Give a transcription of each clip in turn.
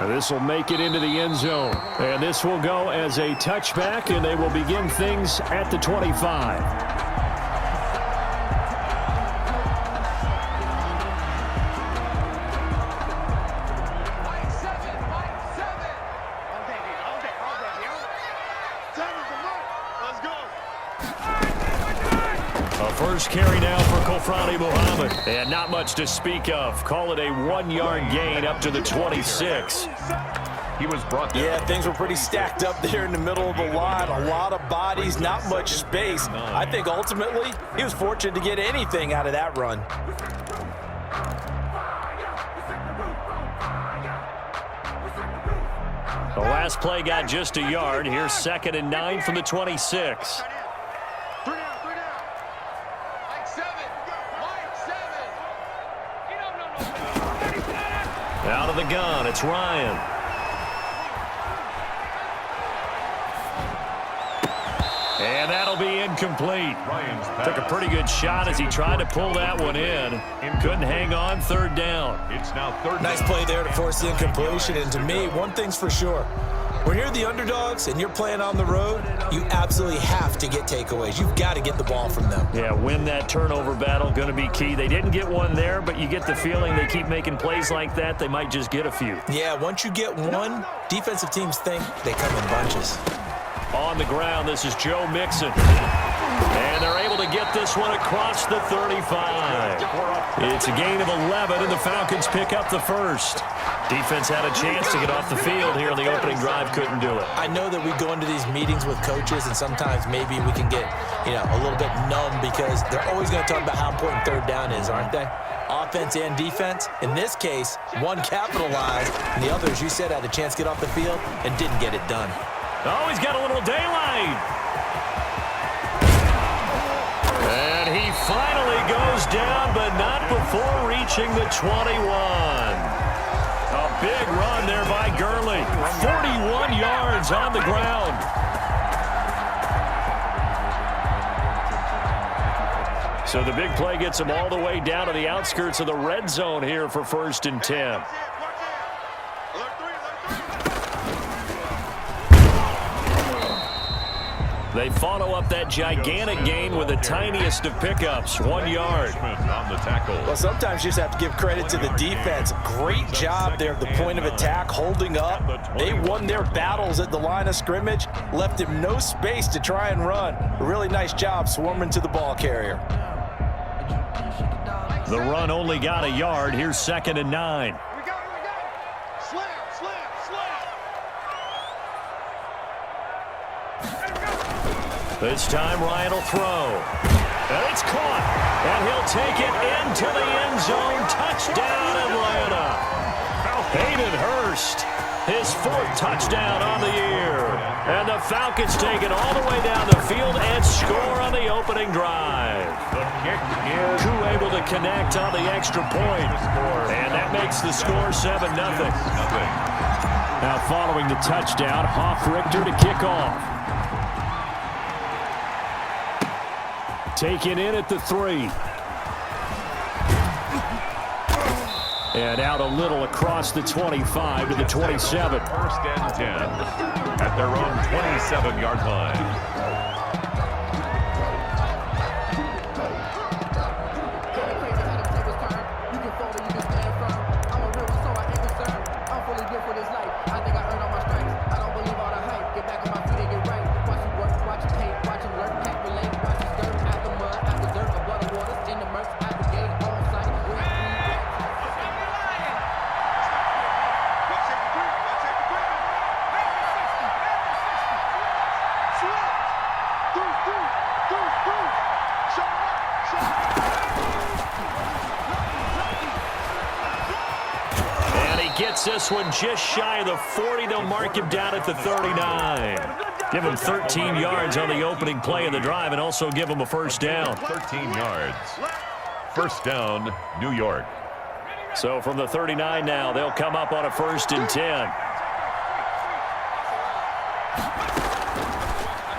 This will make it into the end zone. And this will go as a touchback, and they will begin things at the 25. First carry now for Kofrani Muhammad. And not much to speak of. Call it a 1-yard gain up to the 26. He was brought down. Yeah, things were pretty stacked up there in the middle of the line. A lot of bodies, not much space. I think ultimately he was fortunate to get anything out of that run. The last play got just a yard. Here's 2nd and 9 from the 26. Out of the gun, it's Ryan. And that'll be incomplete. Took a pretty good shot as he tried to pull that one in. Couldn't hang on, 3rd down. It's now 3rd down. Nice play there to force the incompletion. And to me, one thing's for sure. When you're the underdogs and you're playing on the road, you absolutely have to get takeaways. You've got to get the ball from them. Yeah, win that turnover battle, going to be key. They didn't get one there, but you get the feeling they keep making plays like that, they might just get a few. Yeah, once you get one, defensive teams think they come in bunches. On the ground, this is Joe Mixon. And they're able to get this one across the 35. It's a gain of 11, and the Falcons pick up the first. Defense had a chance to get off the field here in the opening drive, couldn't do it. I know that we go into these meetings with coaches, and sometimes maybe we can get, a little bit numb because they're always going to talk about how important 3rd down is, aren't they? Offense and defense. In this case, one capitalized, and the other, as you said, had a chance to get off the field and didn't get it done. Oh, he's got a little daylight. And he finally goes down, but not before reaching the 21. A big run there by Gurley. 41 yards on the ground. So the big play gets him all the way down to the outskirts of the red zone here for 1st and 10. They follow up that gigantic gain with the tiniest of pickups, 1 yard. On the tackle. Well, sometimes you just have to give credit to the defense. Great job there at the point of attack, holding up. They won their battles at the line of scrimmage, left him no space to try and run. A really nice job swarming to the ball carrier. The run only got a yard. Here's 2nd and 9. This time Ryan will throw. And it's caught. And he'll take it into the end zone. Touchdown, Atlanta. Hayden Hurst, his 4th touchdown on the year. And the Falcons take it all the way down the field and score on the opening drive. The kick is Koo able to connect on the extra point. And that makes the score 7-0. Now following the touchdown, Hoff-Richter to kick off. Taken in at the 3. And out a little across the 25 to the 27. 1st and 10 at their own 27-yard line. Gets this one just shy of the 40. They'll mark him down at the 39. Give him 13 yards on the opening play of the drive and also give him a 1st down. 13 yards. 1st down, New York. So from the 39 now, they'll come up on a 1st and 10.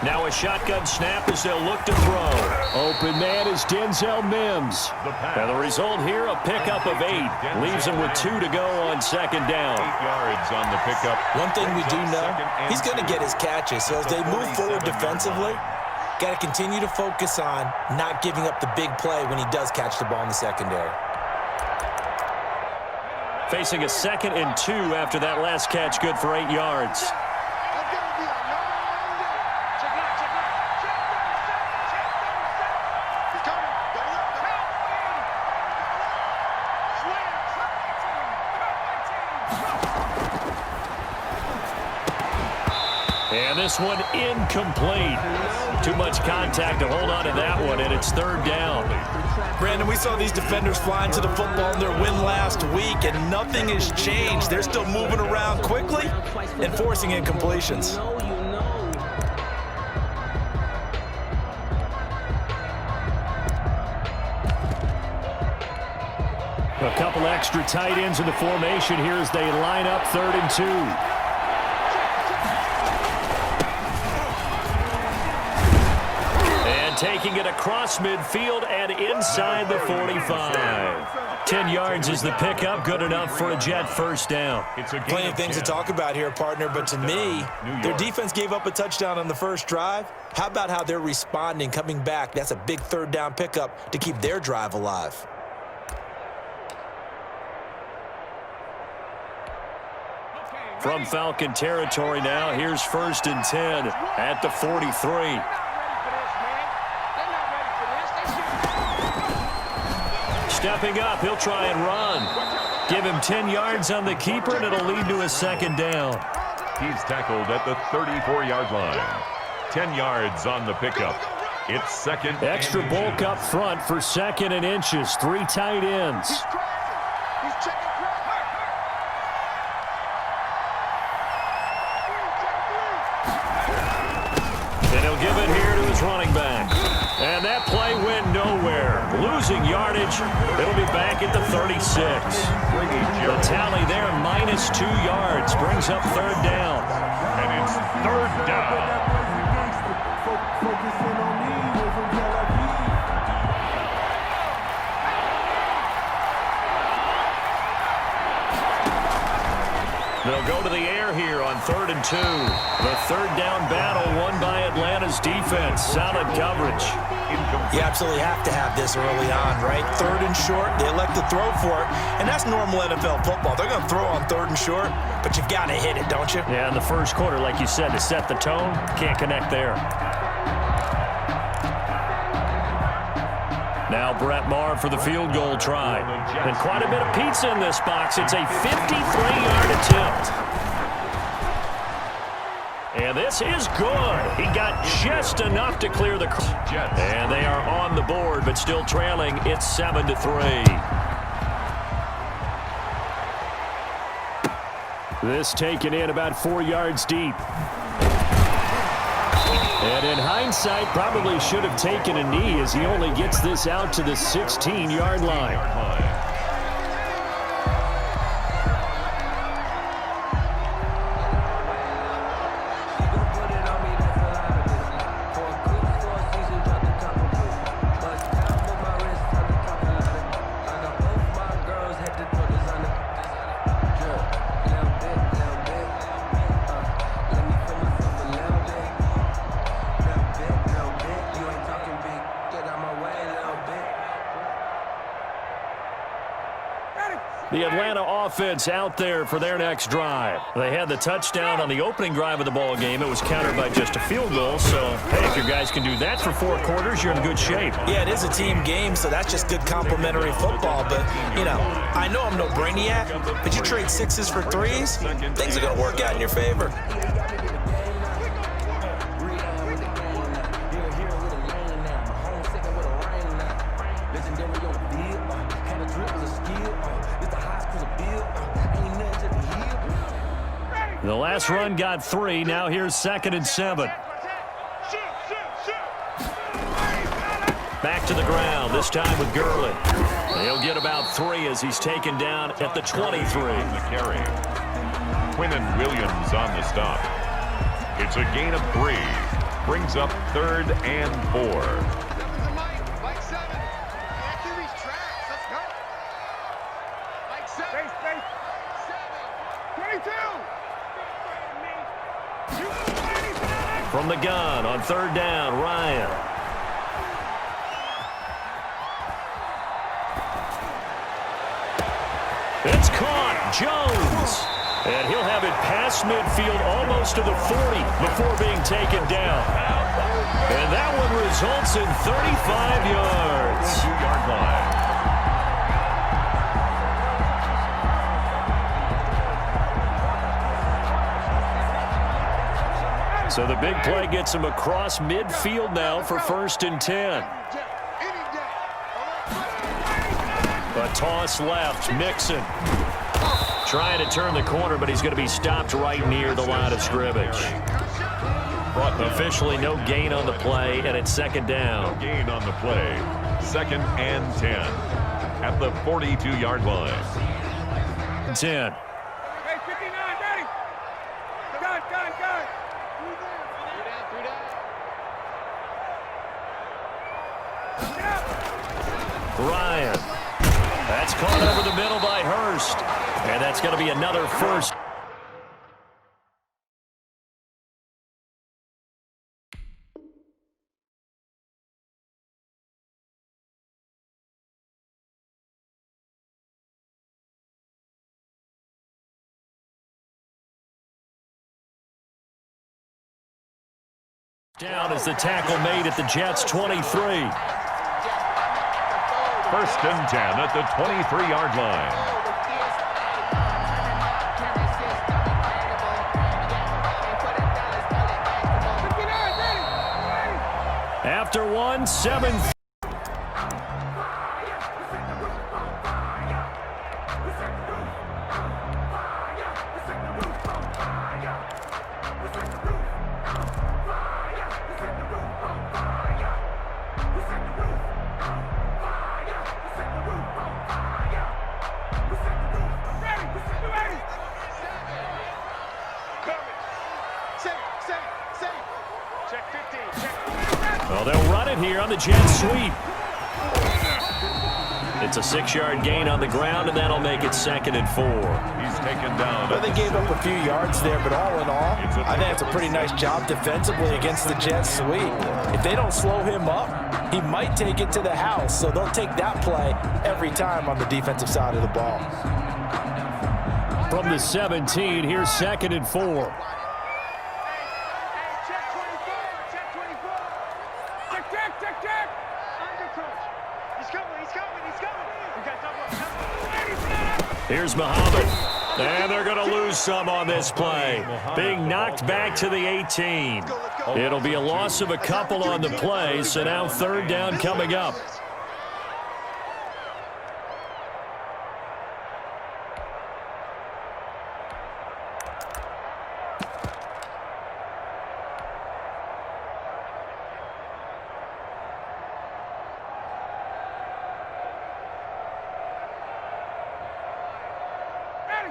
Now a shotgun snap as they'll look to throw. Open man is Denzel Mims. And the result here, a pickup of 8. Leaves him with 2 to go on second down. 8 yards on the pickup. One thing we do know, he's going to get his catches. So as they move forward defensively, got to continue to focus on not giving up the big play when he does catch the ball in the secondary. Facing a 2nd and 2 after that last catch, good for 8 yards. And this one incomplete. Too much contact to hold on to that one, and it's 3rd down. Brandon, we saw these defenders flying to the football in their win last week, and nothing has changed. They're still moving around quickly and forcing incompletions. A couple extra tight ends in the formation here as they line up 3rd and 2. Taking it across midfield and inside the 45. 10 yards is the pickup, good enough for a Jet 1st down. Plenty of things to talk about here, partner, but to me, their defense gave up a touchdown on the first drive. How about how they're responding, coming back? That's a big 3rd down pickup to keep their drive alive. From Falcon territory now, here's 1st and 10 at the 43. Stepping up, he'll try and run. Give him 10 yards on the keeper, and it'll lead to a 2nd down. He's tackled at the 34-yard line. 10 yards on the pickup. It's 2nd. Extra bulk up front for 2nd and inches. 3 tight ends. And he'll give it here to his running back. And that play went nowhere. Losing yardage. It'll be back at the 36. The tally there, -2 yards. Brings up 3rd down. And it's 3rd down. They'll go to the air here on 3rd and 2. The 3rd down battle won by Atlanta's defense. Solid coverage. You absolutely have to have this early on, right? 3rd and short, they elect to throw for it, and that's normal NFL football. They're going to throw on 3rd and short, but you've got to hit it, don't you? Yeah, in the first quarter, like you said, to set the tone, can't connect there. Now Brett Maher for the field goal try. And quite a bit of pizza in this box. It's a 53-yard attempt. And this is good. He got just enough to clear the cross. And they are on the board, but still trailing. It's 7-3. This taken in about 4 yards deep. And in hindsight, probably should have taken a knee as he only gets this out to the 16-yard line. The Atlanta offense out there for their next drive. They had the touchdown on the opening drive of the ball game. It was countered by just a field goal. So, hey, if your guys can do that for 4 quarters, you're in good shape. Yeah, it is a team game, so that's just good complementary football. But, you know, I know I'm no brainiac, but you trade 6s for 3s, things are going to work out in your favor. The last run got 3. Now here's 2nd and 7. Back to the ground, this time with Gurley. He'll get about 3 as he's taken down at the 23. The carry. Quinnen Williams on the stop. It's a gain of 3. brings up 3rd and 4. From the gun on 3rd down, Ryan. It's caught. Jones. And he'll have it past midfield almost to the 40 before being taken down. And that one results in 35 yards. 22-yard line. So the big play gets him across midfield now for 1st and 10. A toss left, Mixon. Trying to turn the corner, but he's going to be stopped right near the line of scrimmage. Officially no gain on the play, and it's 2nd down. No gain on the play. 2nd and 10 at the 42-yard line. 10. Hey, 59, Daddy. Gun. Ryan. That's caught over the middle by Hurst. And that's going to be another first. Down as the tackle made at the Jets' 23. 1st and 10 at the 23-yard line. After 1, 7. Well, they'll run it here on the jet sweep. It's a 6-yard gain on the ground, and that'll make it 2nd and 4. He's taken down. Well, they gave up a few yards there, but all in all, I think it's a pretty nice job defensively against the jet sweep. If they don't slow him up, he might take it to the house, so they'll take that play every time on the defensive side of the ball. From the 17, here's 2nd and 4. Here's Muhammad. And they're going to lose some on this play. Being knocked back to the 18. It'll be a loss of a couple on the play, so now 3rd down coming up.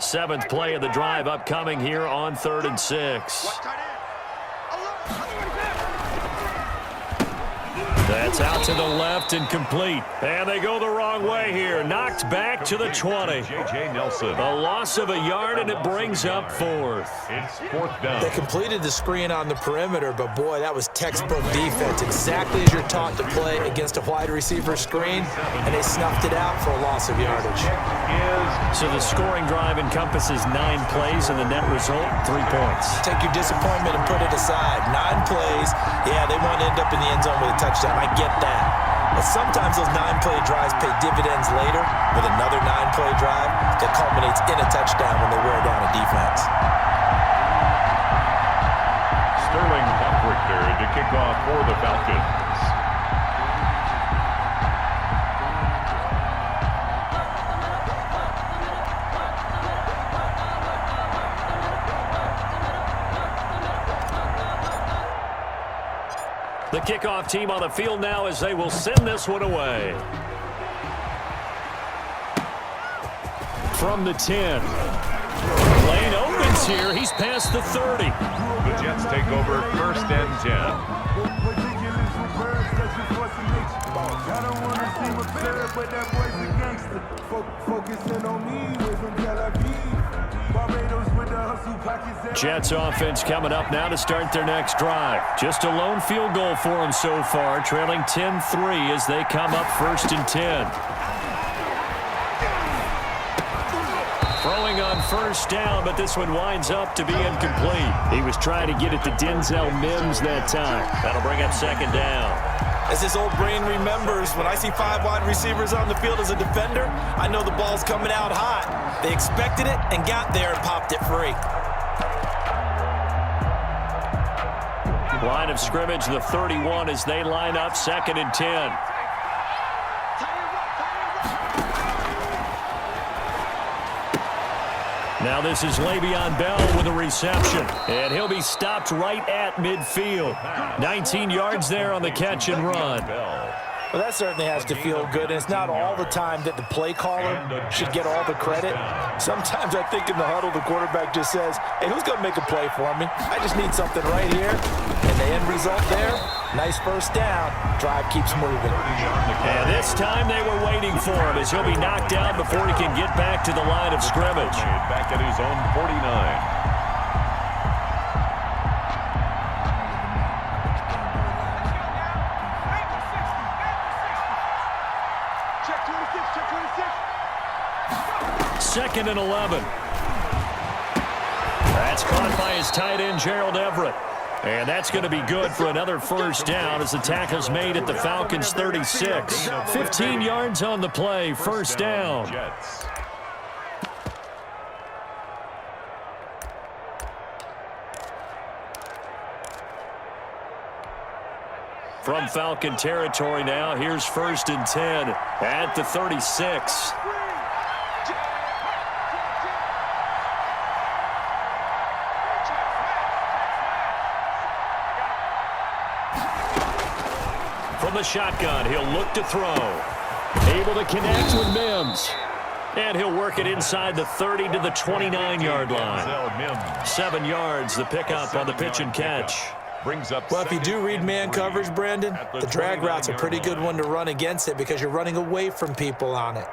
Seventh play of the drive upcoming here on 3rd and 6. That's out to the left and complete. And they go the wrong way here. Knocked back to the 20. J.J. Nelson. A loss of a yard, and it brings up 4th. It's 4th down. They completed the screen on the perimeter, but boy, that was textbook defense. Exactly as you're taught to play against a wide receiver screen, and they snuffed it out for a loss of yardage. So the scoring drive encompasses 9 plays, and the net result, 3 points. Take your disappointment and put it aside. 9 plays, yeah, they want to end up in the end zone with a touchdown. I get that. But sometimes those 9-play drives pay dividends later with another 9-play drive that culminates in a touchdown when they wear down a defense. Sterling Buckrichter to kick off for the Falcons. The kickoff team on the field now as they will send this one away. From the 10. Lane open distance here. He's past the 30. The Jets take over 1st and 10. Jets offense coming up now to start their next drive. Just a lone field goal for them so far, trailing 10-3 as they come up 1st and 10. Throwing on 1st down, but this one winds up to be incomplete. He was trying to get it to Denzel Mims that time. That'll bring up 2nd down. As this old brain remembers, when I see 5 wide receivers on the field as a defender, I know the ball's coming out hot. They expected it and got there and popped it free. Line of scrimmage, the 31 as they line up 2nd and 10. Now this is Le'Veon Bell with a reception, and he'll be stopped right at midfield. 19 yards there on the catch and run. Well, that certainly has to feel good, and it's not all the time that the play caller should get all the credit. Sometimes I think in the huddle, the quarterback just says, hey, who's going to make a play for me? I just need something right here. And the end result there, nice 1st down. Drive keeps moving. And this time they were waiting for him as he'll be knocked down before he can get back to the line of scrimmage. Back at his own 49. Second and 11. That's caught by his tight end, Gerald Everett. And that's going to be good for another 1st down as the tackle's made at the Falcons' 36. 15 yards on the play, 1st down. From Falcon territory now, here's 1st and 10 at the 36. From the shotgun, he'll look to throw. Able to connect with Mims. And he'll work it inside the 30 to the 29-yard line. 7 yards, the pickup on the pitch and catch. Well, if you do read man coverage, Brandon, the drag route's a pretty good one to run against it because you're running away from people on it.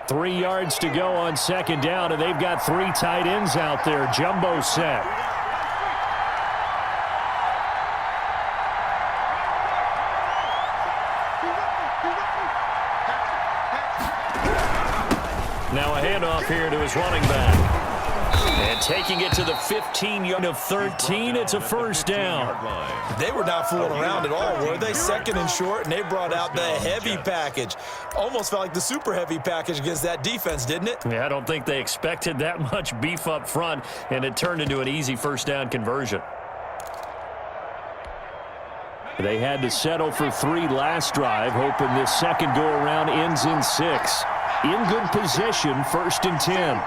3 yards to go on 2nd down, and they've got 3 tight ends out there. Jumbo set. Now a handoff here to his running back. And taking it to the 15-yard of 13, it's a 1st down. They were not fooling around at all, were they? 2nd and short, and they brought out the heavy package. Almost felt like the super heavy package against that defense, didn't it? Yeah, I don't think they expected that much beef up front, and it turned into an easy 1st down conversion. They had to settle for 3 last drive, hoping this second go-around ends in 6. In good position, 1st and 10.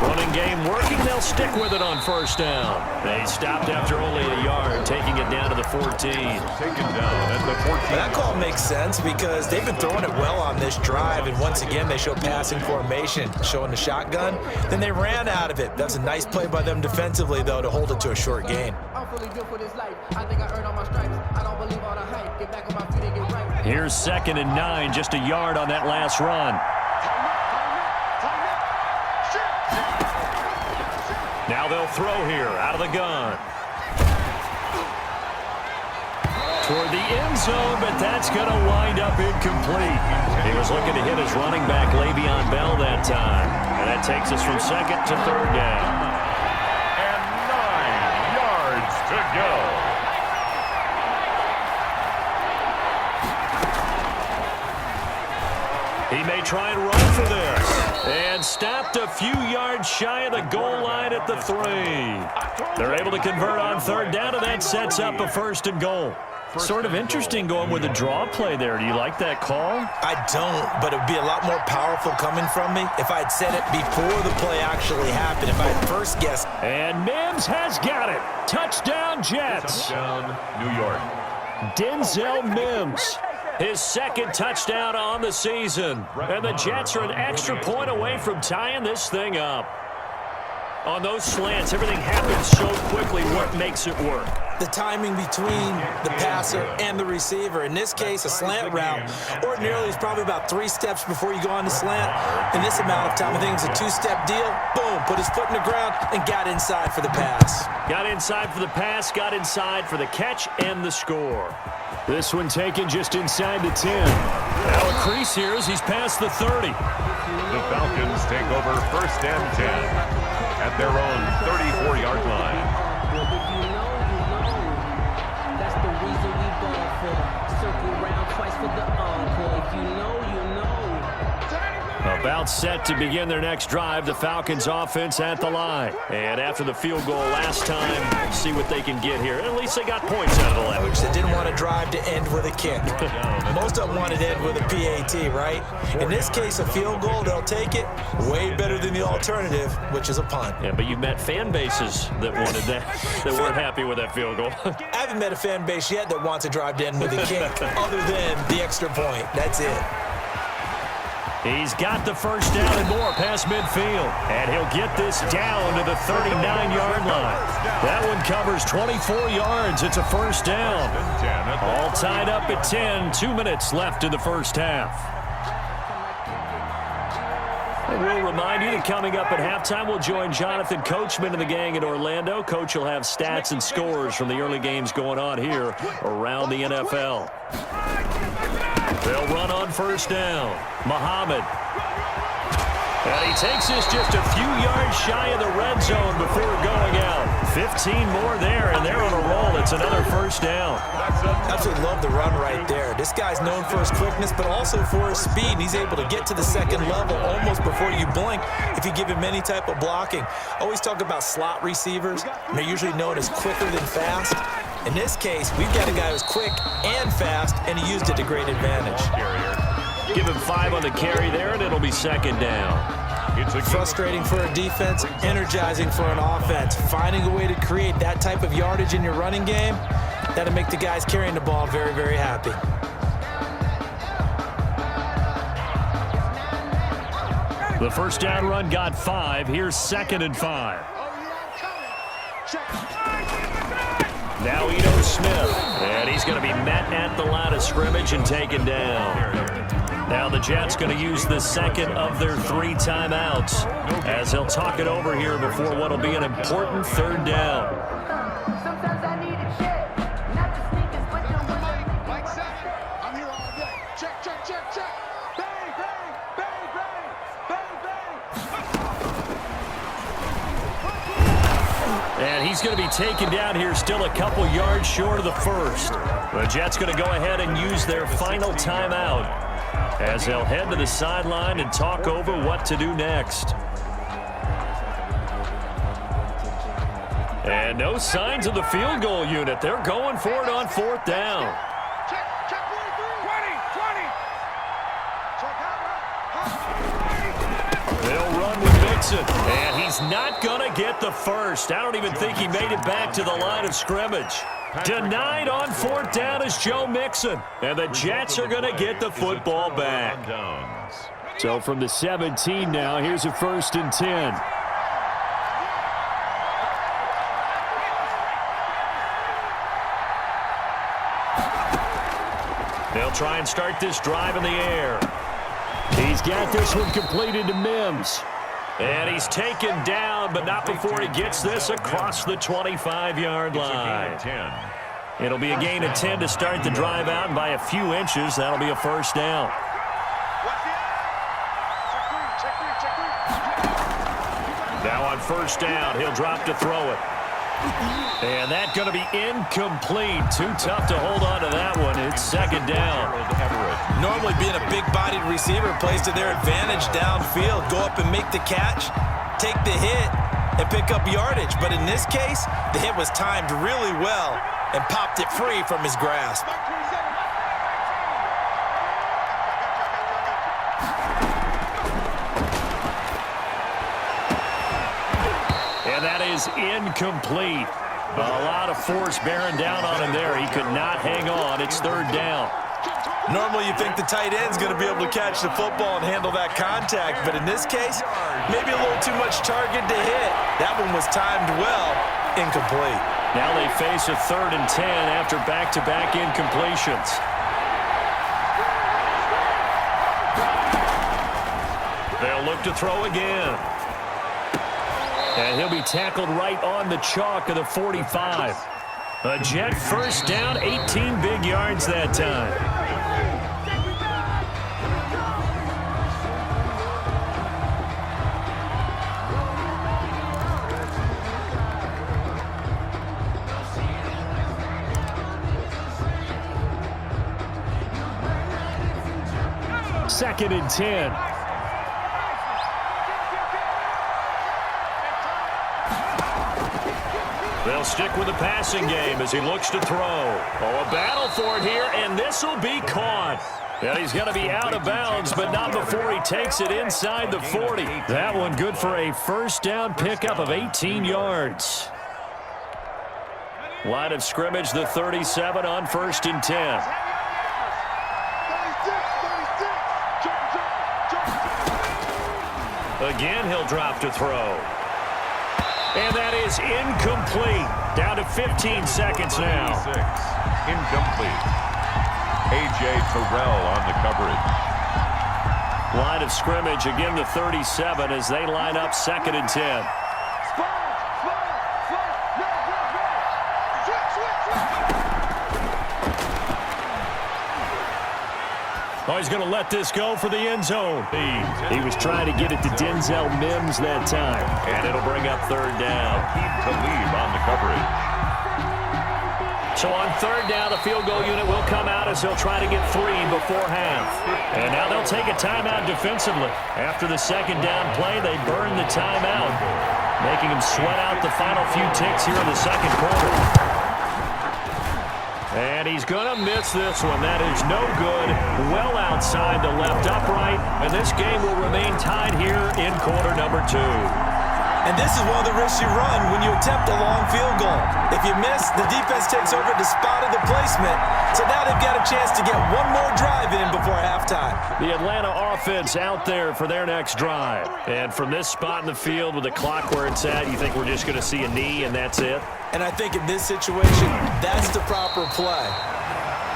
Running game working. They'll stick with it on 1st down. They stopped after only a yard, taking it down to the 14. Taken down at the 14. That call makes sense because they've been throwing it well on this drive, and once again they show passing formation, showing the shotgun. Then they ran out of it. That's a nice play by them defensively, though, to hold it to a short gain. Here's 2nd and 9, just a yard on that last run. Now they'll throw here out of the gun. Toward the end zone, but that's going to wind up incomplete. He was looking to hit his running back, Le'Veon Bell, that time. And that takes us from 2nd to 3rd down. And 9 yards to go. He may try and run for this. And stopped a few yards shy of the goal line at the 3. They're able to convert on 3rd down, and that sets up a 1st and goal. Sort of interesting going with a draw play there. Do you like that call? I don't, but it would be a lot more powerful coming from me if I had said it before the play actually happened, if I had first guessed. And Mims has got it. Touchdown, Jets. Touchdown, New York. Denzel Mims. His second touchdown on the season. And the Jets are an extra point away from tying this thing up. On those slants, everything happens so quickly. What makes it work? The timing between the passer and the receiver. In this case, a slant route ordinarily is probably about 3 steps before you go on the slant. In this amount of time, I think it's a 2-step deal. Boom, put his foot in the ground and got inside for the pass. Got inside for the pass, got inside for the catch and the score. This one taken just inside the 10. Now a crease here as he's past the 30. The Falcons take over 1st and 10 at their own 34-yard line. If you know, that's the reason we ball for. Circle round twice for the encore. If you know, you know. About set to begin their next drive, the Falcons offense at the line. And after the field goal last time, see what they can get here. At least they got points out of the leverage. They didn't want to drive to end with a kick. Most of them wanted to end with a PAT, right? In this case, a field goal, they'll take it. Way better than the alternative, which is a punt. Yeah, but you met fan bases that wanted that, that weren't happy with that field goal. I haven't met a fan base yet that wants to drive to end with a kick other than the extra point. That's it. He's got the first down and more past midfield. And he'll get this down to the 39-yard line. That one covers 24 yards. It's a first down. All tied up at 10. 2 minutes left in the first half. And we'll remind you that coming up at halftime, we'll join Jonathan Coachman and the gang in Orlando. Coach will have stats and scores from the early games going on here around the NFL. They'll run on first down. Muhammad. And he takes this just a few yards shy of the red zone before going out. 15 more there, and they're on a roll. It's another first down. Absolutely love the run right there. This guy's known for his quickness, but also for his speed. And he's able to get to the second level almost before you blink if you give him any type of blocking. Always talk about slot receivers. And they're usually known as quicker than fast. In this case, we've got a guy who's quick and fast, and he used it to great advantage. Give him 5 on the carry there, and it'll be second down. It's Frustrating for a defense, energizing for an offense. Finding a way to create that type of yardage in your running game, that'll make the guys carrying the ball very, very happy. The first down run got 5. Here's 2nd and 5. Now Ito Smith, and he's going to be met at the line of scrimmage and taken down. Now the Jets going to use the second of their 3 timeouts as they'll talk it over here before what will be an important 3rd down. Sometimes I need a check, not the sneakers, but the women. Like set. I'm here all day. Check, check, check, check. Bang, bang, bang, bang, bang, bang. And he's going to be taken down here still a couple yards short of the first. The Jets going to go ahead and use their final timeout as they'll head to the sideline and talk over what to do next. And no signs of the field goal unit. They're going for it on 4th down. Check, check, 20, 20. They'll run with Mixon, and he's not going to get the first. I don't even think he made it back to the line of scrimmage. Denied on 4th down is Joe Mixon, and the Jets are going to get the football back. So from the 17 now, here's a 1st and 10. They'll try and start this drive in the air. He's got this one completed to Mims. And he's taken down, but not before he gets this across the 25-yard line. It'll be a gain of 10 to start the drive out, and by a few inches, that'll be a first down. Now on first down, he'll drop to throw it. And that's going to be incomplete. Too tough to hold on to that one. It's 2nd down. Normally being a big-bodied receiver plays to their advantage downfield. Go up and make the catch, take the hit, and pick up yardage. But in this case, the hit was timed really well and popped it free from his grasp. And that is incomplete. A lot of force bearing down on him there. He could not hang on. It's 3rd down. Normally you think the tight end's going to be able to catch the football and handle that contact, but in this case, maybe a little too much target to hit. That one was timed well, incomplete. Now they face a 3rd and 10 after back-to-back incompletions. They'll look to throw again. And he'll be tackled right on the chalk of the 45. A Jet first down, 18 big yards that time. Second and 10. They'll stick with the passing game as he looks to throw. Oh, a battle for it here, and this will be caught. Yeah, he's going to be out of bounds, but not before he takes it inside the 40. That one good for a first down pickup of 18 yards. Line of scrimmage, the 37 on 1st and 10. Again, he'll drop to throw. And that is incomplete. Down to 15 seconds now. Incomplete. A.J. Terrell on the coverage. Line of scrimmage, again the 37 as they line up 2nd and 10. Oh, he's going to let this go for the end zone. He was trying to get it to Denzel Mims that time. And it'll bring up 3rd down. To leave on the coverage. So on 3rd down, the field goal unit will come out as he'll try to get 3 before half. And now they'll take a timeout defensively. After the 2nd down play, they burn the timeout, making him sweat out the final few ticks here in the 2nd quarter. And he's going to miss this one. That is no good. Well outside the left upright. And this game will remain tied here in quarter number 2. And this is one of the risks you run when you attempt a long field goal. If you miss, the defense takes over the spot of the placement. So now they've got a chance to get one more drive in before halftime. The Atlanta offense out there for their next drive. And from this spot in the field with the clock where it's at, you think we're just going to see a knee and that's it? And I think in this situation, that's the proper play.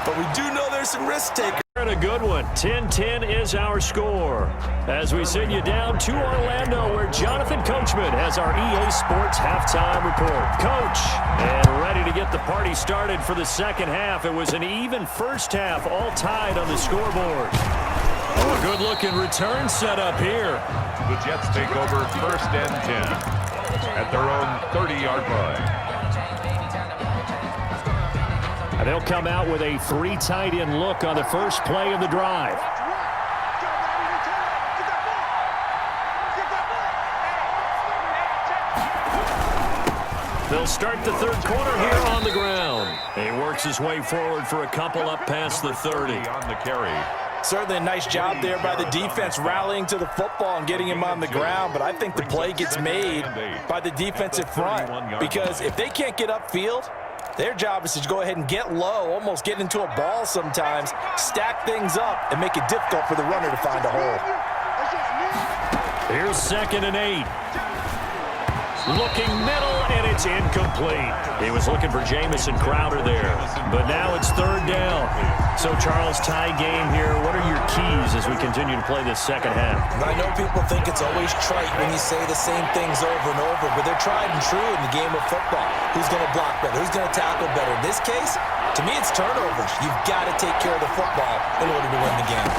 But we do know there's some risk takers. A good one. 10-10 is our score. As we send you down to Orlando, where Jonathan Coachman has our EA Sports halftime report. Coach, and ready to get the party started for the 2nd half. It was an even first half, all tied on the scoreboard. Oh, a good-looking return set up here. The Jets take over 1st and 10 at their own 30-yard line. And they'll come out with a 3 tight end look on the first play of the drive. They'll start the 3rd quarter here on the ground. He works his way forward for a couple up past the 30. On the carry. Certainly a nice job there by the defense rallying to the football and getting him on the ground, but I think the play gets made by the defensive front because if they can't get upfield, their job is to go ahead and get low, almost get into a ball sometimes, stack things up, and make it difficult for the runner to find a hole. Here's 2nd and 8. Looking middle, and it's incomplete. He was looking for Jamison Crowder there, but now it's 3rd down. So, Charles, tie game here. What are your keys as we continue to play this 2nd half? I know people think it's always trite when you say the same things over and over, but they're tried and true in the game of football. Who's going to block better? Who's going to tackle better? In this case, to me, it's turnovers. You've got to take care of the football in order to win the game.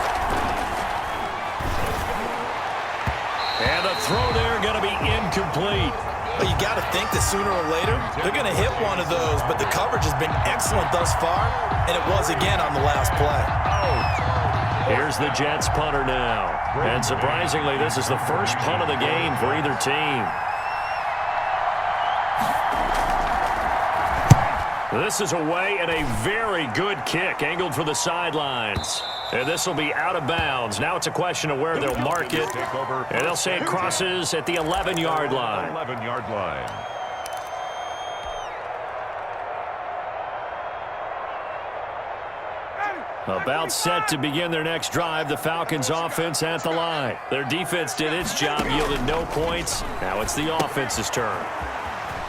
And the throw there going to be incomplete. But you got to think that sooner or later, they're going to hit one of those, but the coverage has been excellent thus far, and it was again on the last play. Here's the Jets punter now. And surprisingly, this is the first punt of the game for either team. This is away and a very good kick angled for the sidelines. And this will be out of bounds. Now it's a question of where they'll mark it. And they'll say it crosses at the 11-yard line. 11-yard line. About set to begin their next drive, the Falcons offense at the line. Their defense did its job, yielded no points. Now it's the offense's turn.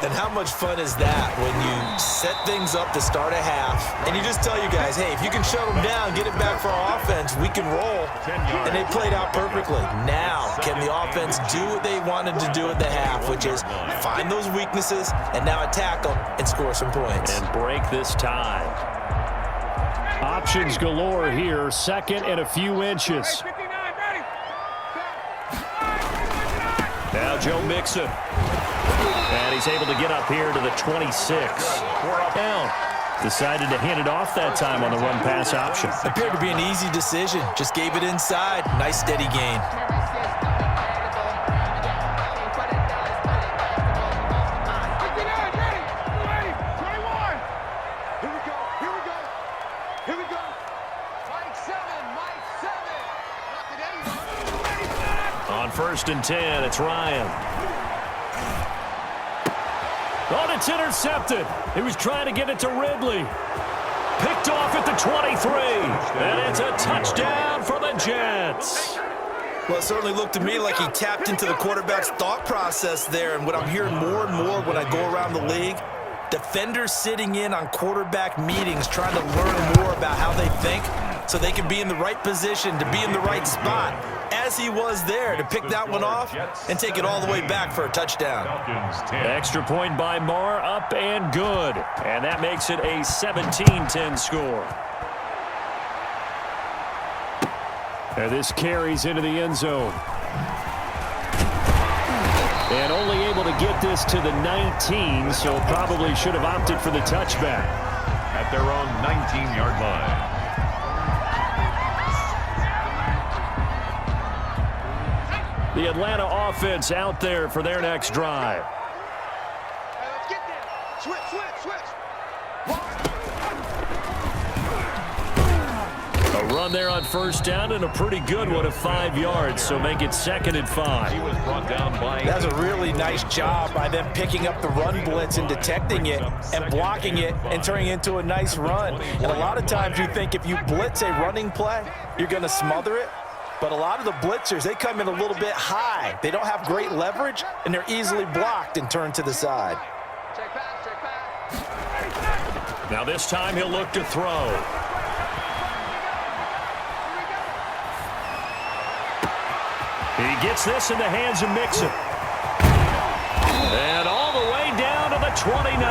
And how much fun is that when you set things up to start a half, and you just tell you guys, hey, if you can shut them down, get it back for our offense, we can roll. And they played out perfectly. Now, can the offense do what they wanted to do at the half, which is find those weaknesses and now attack them and score some points. And break this tie. Options galore here, second and a few inches. Now Joe Mixon. And he's able to get up here to the 26. Down. Decided to hand it off that time on the run-pass option. Appeared to be an easy decision. Just gave it inside. Nice steady gain. On 1st and 10, it's Ryan. Oh, it's intercepted. He was trying to get it to Ridley. Picked off at the 23. And it's a touchdown for the Jets. Well, it certainly looked to me like he tapped into the quarterback's thought process there. And what I'm hearing more and more when I go around the league, defenders sitting in on quarterback meetings trying to learn more about how they think so they can be in the right position to be in the right spot, as he was there to pick that one off and take it all the way back for a touchdown. Extra point by Marr, up and good. And that makes it a 17-10 score. And this carries into the end zone. And only able to get this to the 19, so probably should have opted for the touchback. At their own 19-yard line. The Atlanta offense out there for their next drive. Hey, let's get there. Switch. A run there on 1st down and a pretty good one of 5 yards, so make it 2nd and 5. He was brought down by... That's a really nice job by them picking up the run blitz and detecting it and blocking it and turning it into a nice run. And a lot of times you think if you blitz a running play, you're going to smother it. But a lot of the blitzers, they come in a little bit high. They don't have great leverage, and they're easily blocked and turned to the side. Check pass. Now this time he'll look to throw. He gets this in the hands of Mixon. And all the way down to the 29.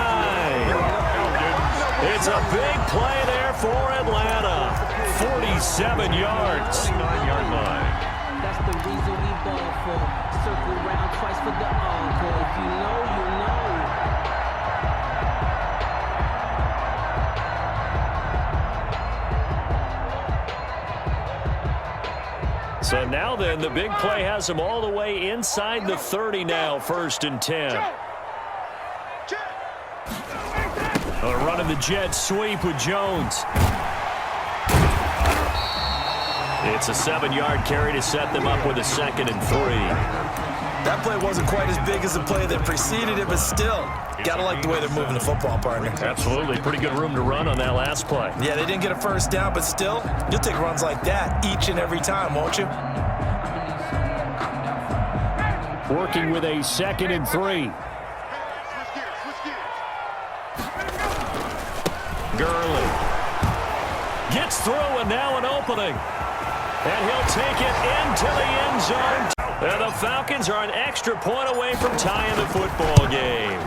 It's a big play there for Atlanta. 47 yards. 9-yard line. That's the reason we ball for. Circle round twice for the encore. If you know, you know. So now then, the big play has him all the way inside the 30 now, 1st and 10. Running the jet sweep with Jones. It's a 7-yard carry to set them up with a 2nd and 3. That play wasn't quite as big as the play that preceded it, but still, gotta like the way they're moving the football, partner. Absolutely. Pretty good room to run on that last play. Yeah, they didn't get a 1st down, but still, you'll take runs like that each and every time, won't you? Working with a 2nd and 3. Gurley gets through, and now an opening. And he'll take it into the end zone. And the Falcons are an extra point away from tying the football game.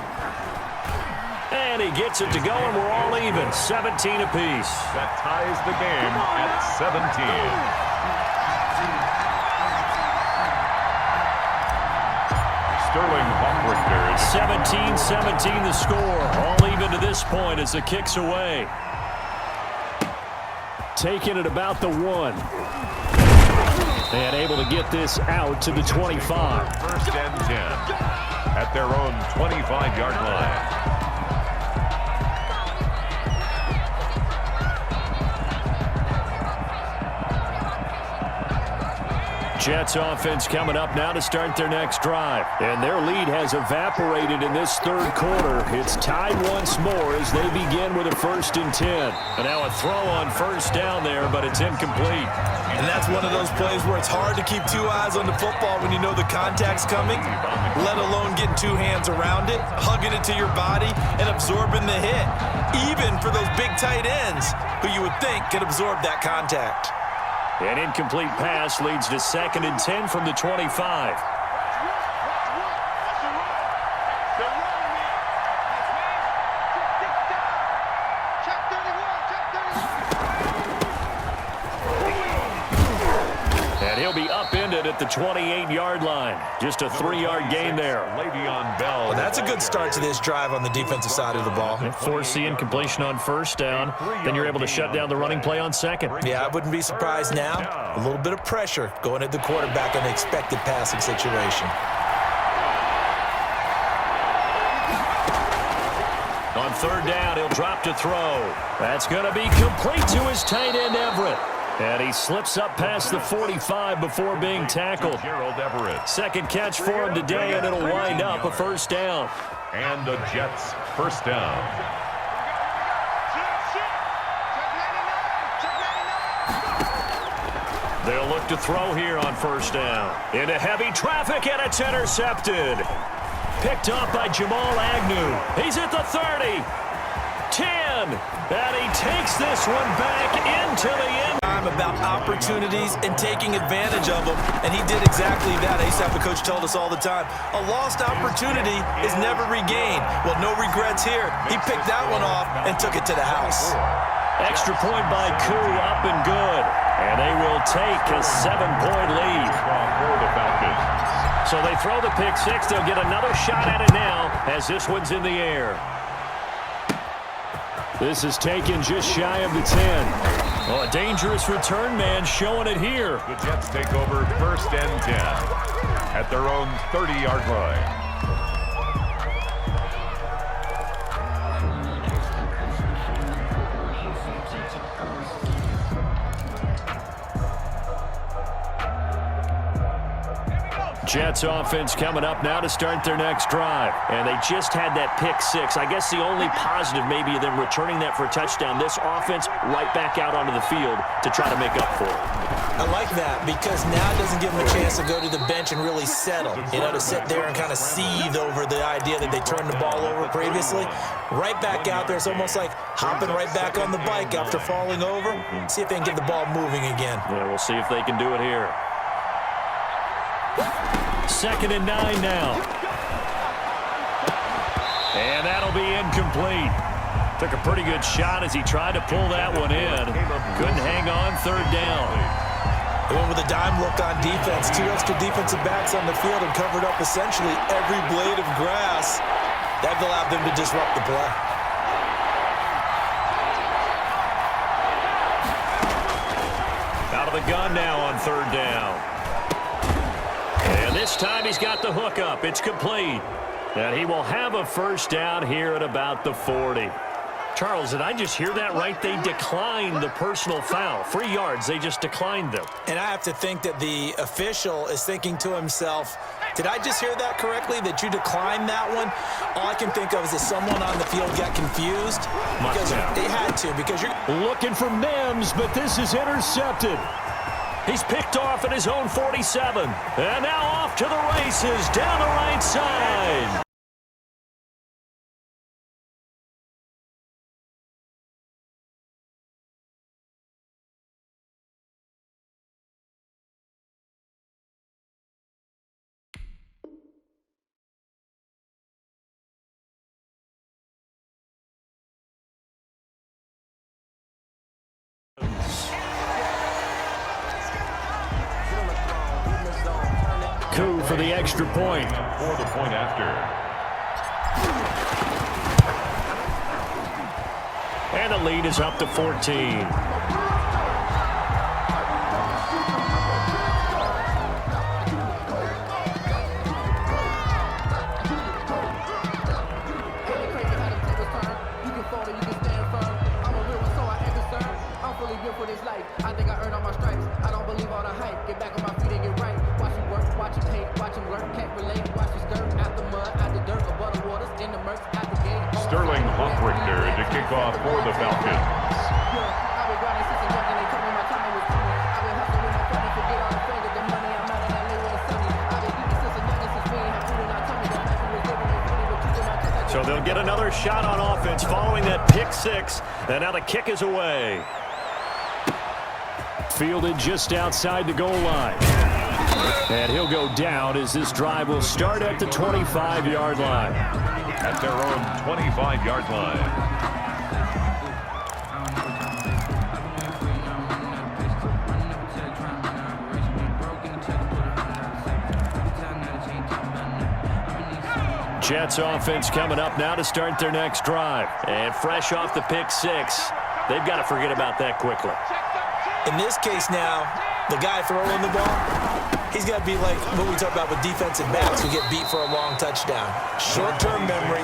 And he gets it to go, and we're all even, 17 apiece. That ties the game at 17. Sterling Hawkwrichter. 17-17 the score. All even to this point as the kick's away. Taking it about the 1. And able to get this out to the 25. 1st and 10 at their own 25-yard line. Jets offense coming up now to start their next drive. And their lead has evaporated in this third quarter. It's tied once more as they begin with a 1st and 10. And now a throw on first down there, but it's incomplete. And that's one of those plays where it's hard to keep 2 eyes on the football when you know the contact's coming, let alone getting 2 hands around it, hugging it to your body, and absorbing the hit, even for those big tight ends who you would think could absorb that contact. An incomplete pass leads to 2nd and 10 from the 25. And he'll be upended at the 28-yard line. Just a 3-yard gain there. Le'Veon Bell. Well, that's a good start to this drive on the defensive side of the ball. Force the incompletion on first down. Then you're able to shut down the running play on second. Yeah, I wouldn't be surprised now. A little bit of pressure going at the quarterback in an expected passing situation. On 3rd down, he'll drop to throw. That's going to be complete to his tight end, Everett. And he slips up past the 45 before being tackled. Gerald Everett. Second catch for him today, and it'll wind up a 1st down. And the Jets 1st down. They'll look to throw here on 1st down. Into heavy traffic, and it's intercepted. Picked up by Jamal Agnew. He's at the 30. 10. And he takes this one back into the end. About opportunities and taking advantage of them, and he did exactly that. I used to have the coach told us all the time, a lost opportunity is never regained. Well, no regrets here. He picked that one off and took it to the house. Extra point by Koo, up and good. And they will take a 7-point lead. For the Falcons. So they throw the pick 6. They'll get another shot at it now as this one's in the air. This is taken just shy of the 10. Oh, a dangerous return man showing it here. The Jets take over 1st and 10 at their own 30-yard line. Jets offense coming up now to start their next drive. And they just had that pick 6. I guess the only positive maybe of them returning that for a touchdown. This offense right back out onto the field to try to make up for it. I like that because now it doesn't give them a chance to go to the bench and really settle. You know, to sit there and kind of seethe over the idea that they turned the ball over previously. Right back out there. It's almost like hopping right back on the bike after falling over. See if they can get the ball moving again. Yeah, we'll see if they can do it here. 2nd and 9 now. And that'll be incomplete. Took a pretty good shot as he tried to pull that one in. Couldn't hang on 3rd down. They went with a dime look on defense. 2 extra defensive backs on the field and covered up essentially every blade of grass. That allowed them to disrupt the play. Out of the gun now on 3rd down. And this time he's got the hook up. It's complete. And he will have a 1st down here at about the 40. Charles, did I just hear that right? They declined the personal foul. 3 yards, they just declined them. And I have to think that the official is thinking to himself, did I just hear that correctly, that you declined that one? All I can think of is that someone on the field got confused. Because they had to, because you're looking for Mims, but this is intercepted. He's picked off at his own 47. And now off to the races down the right side. Koo for the extra point. For the point after. And the lead is up to 14. For this life, I think I earned all my stripes. I don't believe all the hype. Get back on my feet and get right. Sterling Hoffrichter to kick off for the Falcons. So they'll get another shot on offense following that pick six. And now the kick is away. Fielded just outside the goal line. And he'll go down as this drive will start at the 25-yard line. At their own 25-yard line. Jets offense coming up now to start their next drive. And fresh off the pick six, they've got to forget about that quickly. In this case now, the guy throwing the ball, he's got to be like what we talk about with defensive backs who get beat for a long touchdown. Short-term memory,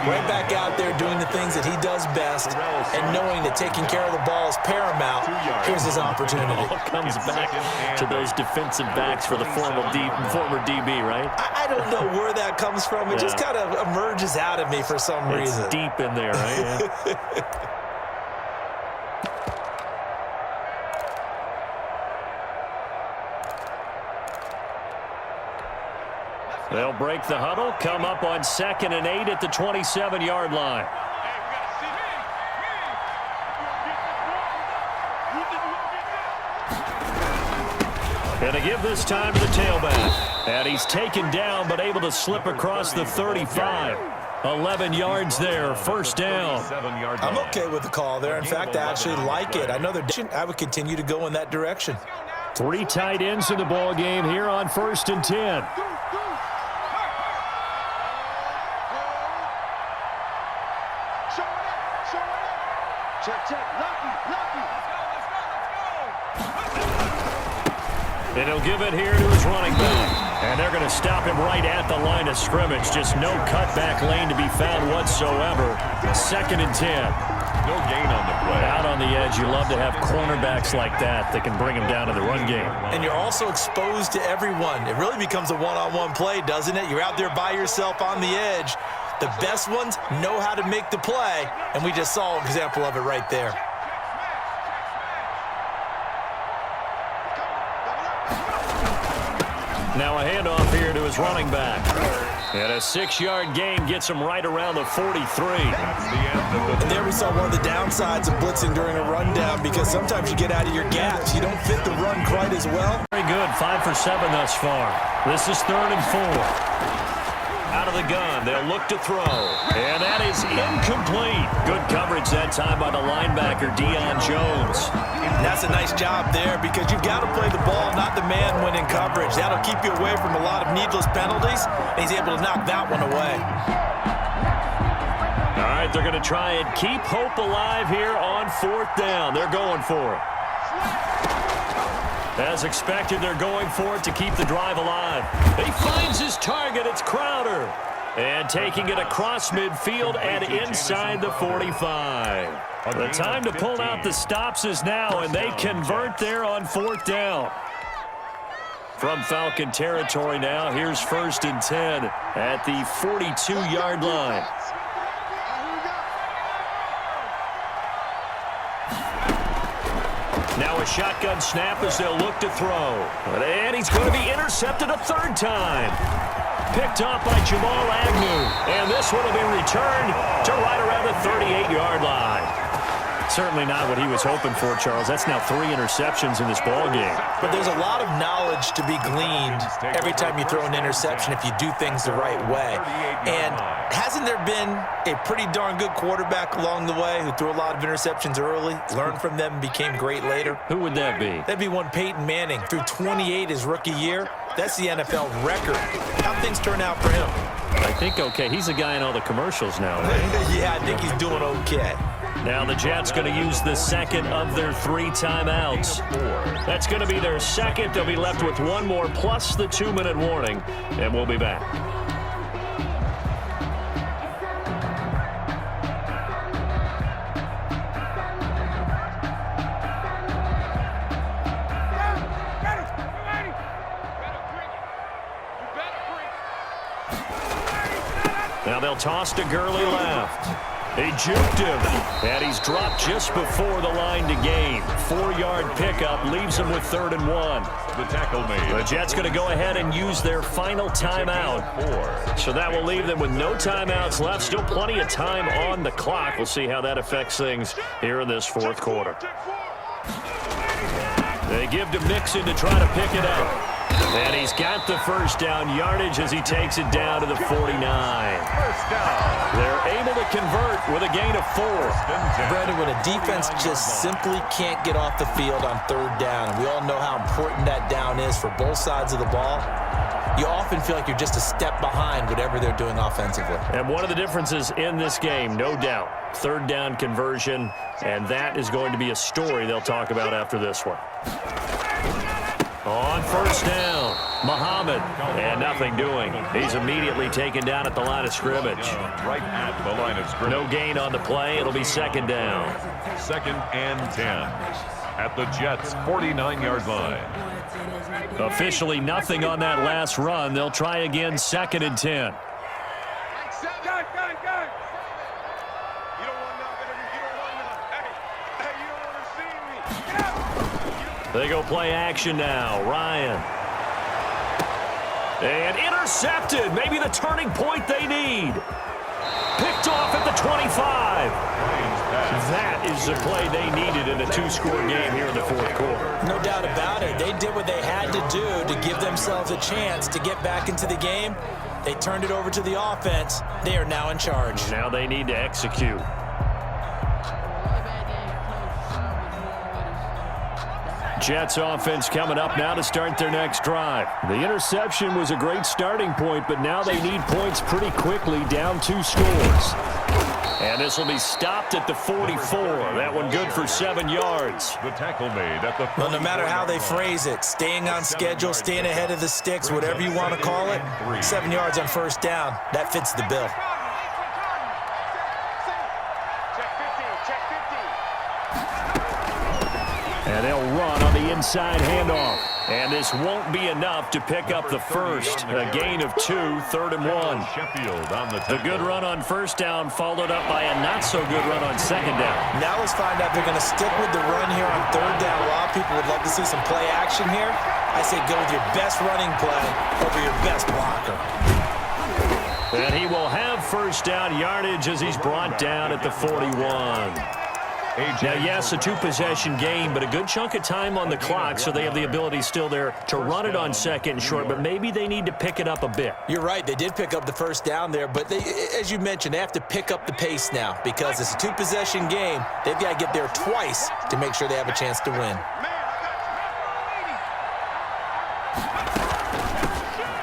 right back out there doing the things that he does best, and knowing that taking care of the ball is paramount. Here's his opportunity. All comes back to those defensive backs for the former DB, right? I don't know where that comes from. It just kind of emerges out of me for some reason. It's deep in there, right? Yeah. They'll break the huddle, come up on 2nd and 8 at the 27-yard line. And to give this time to the tailback. And he's taken down, but able to slip across the 35. 11 yards there, first down. I'm okay with the call there. In fact, I actually like it. I know I would continue to go in that direction. 3 tight ends in the ball game here on 1st and 10. And he'll give it here to his running back. And they're going to stop him right at the line of scrimmage. Just no cutback lane to be found whatsoever. 2nd and 10. No gain on the play. Out on the edge, you love to have cornerbacks like that can bring him down to the run game. And you're also exposed to everyone. It really becomes a one-on-one play, doesn't it? You're out there by yourself on the edge. The best ones know how to make the play, and we just saw an example of it right there. Now a handoff here to his running back. And a 6-yard gain gets him right around the 43. And there we saw one of the downsides of blitzing during a rundown, because sometimes you get out of your gaps. You don't fit the run quite as well. Very good. 5 for 7 thus far. This is 3rd and 4. Out of the gun, they'll look to throw. And that is incomplete. Good coverage that time by the linebacker, Deion Jones. That's a nice job there, because you've got to play the ball, not the man when in coverage. That'll keep you away from a lot of needless penalties, and he's able to knock that one away. All right, they're going to try and keep hope alive here on 4th down. They're going for it. As expected, they're going for it to keep the drive alive. He finds his target. It's Crowder. And taking it across midfield and inside the 45. The time to pull out the stops is now, and they convert there on 4th down. From Falcon territory now, here's 1st and 10 at the 42-yard line. Now a shotgun snap as they'll look to throw. And he's going to be intercepted a 3rd time. Picked off by Jamal Agnew. And this one will be returned to right around the 38-yard line. Certainly not what he was hoping for, Charles. That's now 3 interceptions in this ball game. But there's a lot of knowledge to be gleaned every time you throw an interception if you do things the right way. And hasn't there been a pretty darn good quarterback along the way who threw a lot of interceptions early, learned from them, and became great later? Who would that be? That'd be one Peyton Manning. Threw 28 his rookie year. That's the NFL record. How'd things turn out for him? I think okay. He's a guy in all the commercials now, right? Yeah, I think he's doing okay. Now the Jets going to use the 2nd of their 3 timeouts. That's going to be their 2nd. They'll be left with 1 more plus the 2-minute warning, and we'll be back. You better bring Now they'll toss to Gurley left. He juked him, and he's dropped just before the line to gain. 4-yard pickup leaves him with 3rd and 1. The tackle made. The Jets going to go ahead and use their final timeout. So that will leave them with no timeouts left. Still plenty of time on the clock. We'll see how that affects things here in this 4th quarter. They give to Mixon to try to pick it up. And he's got the first down yardage as he takes it down to the 49. First down. They're able to convert with a gain of 4. Brandon, when a defense just simply can't get off the field on 3rd down, and we all know how important that down is for both sides of the ball, you often feel like you're just a step behind whatever they're doing offensively. And one of the differences in this game, no doubt, 3rd down conversion, and that is going to be a story they'll talk about after this one. On first down, Muhammad, and nothing doing. He's immediately taken down at the line of scrimmage. Right at the line of scrimmage. No gain on the play. It'll be 2nd down. 2nd and 10 at the Jets' 49-yard line. Officially nothing on that last run. They'll try again, 2nd and 10. They go play action now. Ryan. And intercepted. Maybe the turning point they need. Picked off at the 25. That is the play they needed in a 2-score game here in the 4th quarter. No doubt about it. They did what they had to do to give themselves a chance to get back into the game. They turned it over to the offense. They are now in charge. Now they need to execute. Jets offense coming up now to start their next drive. The interception was a great starting point, but now they need points pretty quickly, down 2 scores. And this will be stopped at the 44. That one good for 7 yards. The tackle made at the 44. Well, no matter how they phrase it, staying on schedule, staying ahead of the sticks, whatever you want to call it, 7 yards on first down, that fits the bill. And they'll run on the inside handoff. And this won't be enough to pick up the first. A gain of 2, 3rd and 1. Sheffield on the good run on first down followed up by a not-so-good run on 2nd down. Now let's find out if they're going to stick with the run here on 3rd down. A lot of people would love to see some play action here. I say go with your best running play over your best blocker. And he will have first down yardage as he's brought down at the 41. Now, yes, a 2-possession game, but a good chunk of time on the clock, so they have the ability still there to run it on 2nd and short, but maybe they need to pick it up a bit. You're right. They did pick up the first down there, but they, as you mentioned, they have to pick up the pace now because it's a 2-possession game. They've got to get there twice to make sure they have a chance to win.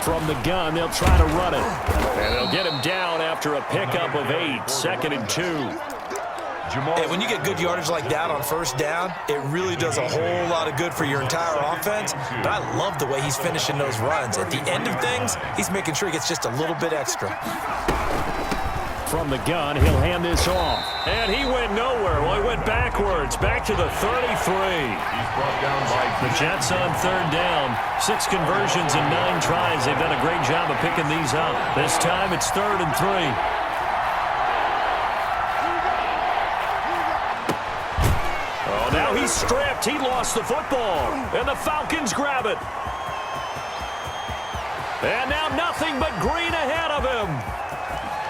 From the gun, they'll try to run it. And they'll get him down after a pickup of 8, 2nd and 2. Hey, when you get good yardage like that on first down, it really does a whole lot of good for your entire offense. But I love the way he's finishing those runs. At the end of things, he's making sure he gets just a little bit extra. From the gun, he'll hand this off. And he went nowhere. Well, he went backwards, back to the 33. He's brought down by the Jets on 3rd down. 6 conversions and 9 tries. They've done a great job of picking these up. This time it's 3rd and 3. Now he's stripped. He lost the football. And the Falcons grab it. And now nothing but green ahead of him.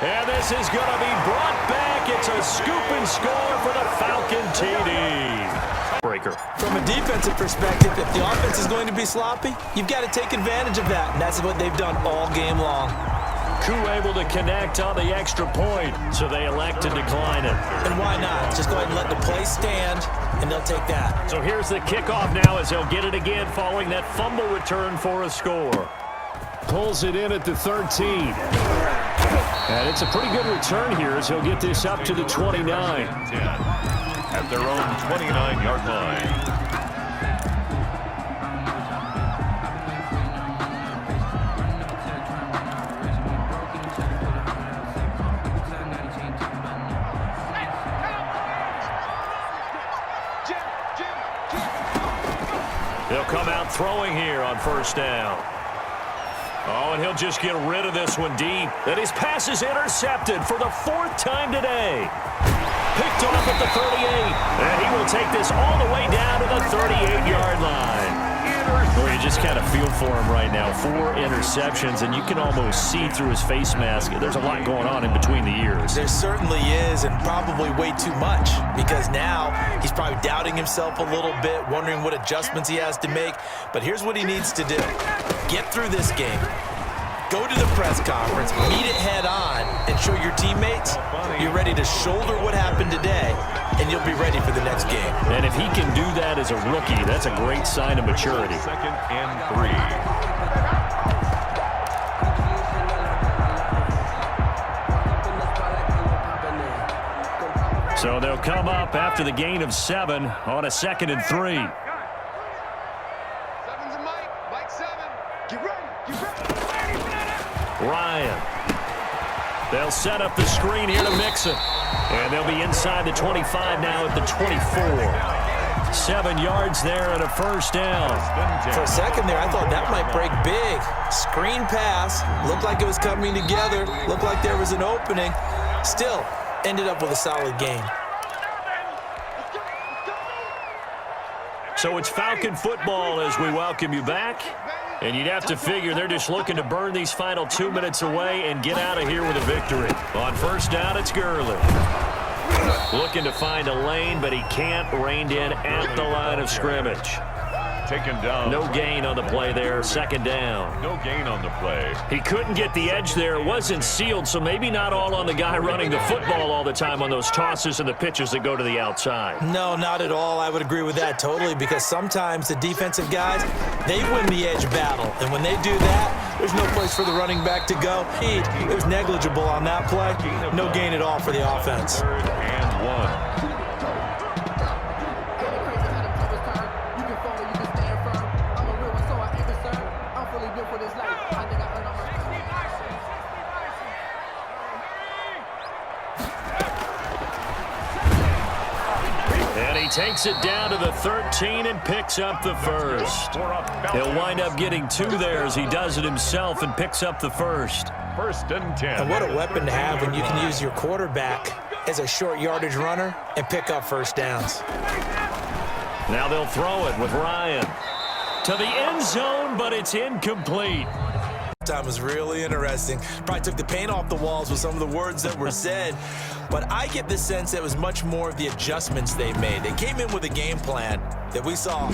And this is going to be brought back. It's a scoop and score for the Falcon TD. Breaker. From a defensive perspective, if the offense is going to be sloppy, you've got to take advantage of that. And that's what they've done all game long. Koo able to connect on the extra point, so they elect to decline it. And why not? Just go ahead and let the play stand, and they'll take that. So here's the kickoff now as he'll get it again following that fumble return for a score. Pulls it in at the 13. And it's a pretty good return here as he'll get this up to the 29. At their own 29-yard line. They'll come out throwing here on first down. Oh, and he'll just get rid of this one deep. And his pass is intercepted for the 4th time today. Picked off at the 38. And he will take this all the way down to the 38-yard line. Well, you just kind of feel for him right now. 4 interceptions, and you can almost see through his face mask. There's a lot going on in between the ears. There certainly is, and probably way too much, because now he's probably doubting himself a little bit, wondering what adjustments he has to make. But here's what he needs to do. Get through this game. Go to the press conference, meet it head on, and show your teammates you're ready to shoulder what happened today, and you'll be ready for the next game. And if he can do that as a rookie, that's a great sign of maturity. 2nd and 3. So they'll come up after the gain of 7 on a 2nd and 3. 7's a Mike. Mike 7. Get ready. Get ready. Ryan. They'll set up the screen here to mix it. And they'll be inside the 25 now at the 24. 7 yards there and a 1st down. For a second there, I thought that might break big. Screen pass. Looked like it was coming together. Looked like there was an opening. Still, ended up with a solid game. So it's Falcon football as we welcome you back. And you'd have to figure they're just looking to burn these final 2 minutes away and get out of here with a victory. On 1st down, it's Gurley. Looking to find a lane, but he can't. Reined in at the line of scrimmage. Taken down. No gain on the play there. 2nd down. No gain on the play. He couldn't get the edge there. It wasn't sealed, so maybe not all on the guy running the football all the time on those tosses and the pitches that go to the outside. No, not at all. I would agree with that totally, because sometimes the defensive guys, they win the edge battle. And when they do that, there's no place for the running back to go. It was negligible on that play. No gain at all for the offense. 3rd and 1. And he takes it down to the 13 and picks up the 1st. He'll wind up getting 2 there as he does it himself and picks up the 1st. 1st and 10. And what a weapon to have when you can use your quarterback as a short yardage runner and pick up 1st downs. Now they'll throw it with Ryan to the end zone, but it's incomplete. Time was really interesting. Probably took the paint off the walls with some of the words that were said. But I get the sense that it was much more of the adjustments they made. They came in with a game plan that we saw.